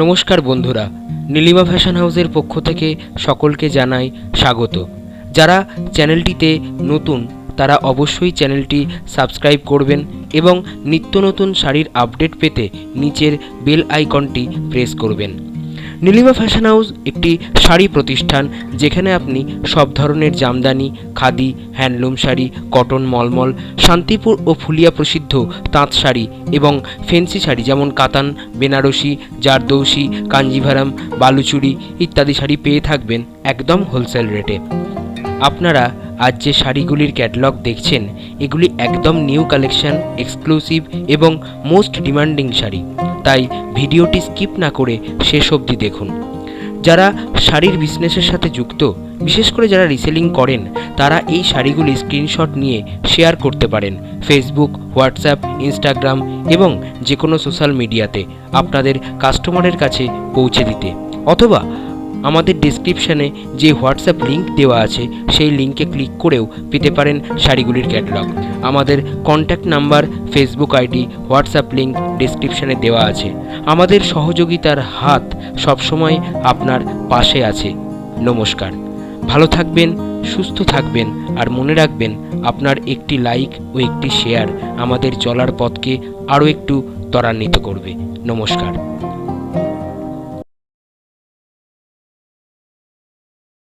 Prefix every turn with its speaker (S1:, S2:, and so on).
S1: নমস্কার বন্ধুরা, নীলিমা ফ্যাশন হাউসের পক্ষ থেকে সকলকে জানাই স্বাগত। যারা চ্যানেলটিতে নতুন তারা অবশ্যই চ্যানেলটি সাবস্ক্রাইব করবেন এবং নিত্য নতুন শাড়ির আপডেট পেতে নিচের বেল আইকনটি প্রেস করবেন। নীলিমা ফ্যাশন হাউস একটি শাড়ি প্রতিষ্ঠান, যেখানে আপনি সব ধরনের জামদানি, খাদি, হ্যান্ডলুম শাড়ি, কটন, মলমল, শান্তিপুর ও ফুলিয়া প্রসিদ্ধ তাঁত শাড়ি এবং ফেন্সি শাড়ি যেমন কাতান, বেনারসি, জারদৌসি, কাঞ্জিভারাম, বালুচুরি ইত্যাদি শাড়ি পেয়ে থাকবেন একদম হোলসেল রেটে। আপনারা আজ যে শাড়িগুলির ক্যাটালগ দেখছেন, এগুলি একদম নিউ কালেকশন, এক্সক্লুসিভ এবং মোস্ট ডিমান্ডিং শাড়ি, তাই ভিডিওটি স্কিপ না করে শেষ অবধি দেখুন। যারা শাড়ির বিজনেসের সাথে যুক্ত, বিশেষ করে যারা রিসেলিং করেন, তারা এই শাড়িগুলি স্ক্রিনশট নিয়ে শেয়ার করতে পারেন ফেসবুক, হোয়াটসঅ্যাপ, ইনস্টাগ্রাম এবং যে কোনো সোশ্যাল মিডিয়াতে আপনাদের কাস্টমারের কাছে পৌঁছে দিতে, অথবা আমাদের ডেসক্রিপশানে যে হোয়াটসঅ্যাপ লিঙ্ক দেওয়া আছে সেই লিঙ্কে ক্লিক করেও পেতে পারেন শাড়িগুলির ক্যাটালগ। আমাদের contact number, Facebook ID, WhatsApp link ডেসক্রিপশানে দেওয়া আছে। আমাদের সহযোগিতার হাত সবসময় আপনার পাশে আছে। নমস্কার, ভালো থাকবেন, সুস্থ থাকবেন, আর মনে রাখবেন আপনার একটি লাইক ও একটি শেয়ার আমাদের চলার পথকে আরও একটু ত্বরান্বিত করবে। নমস্কার।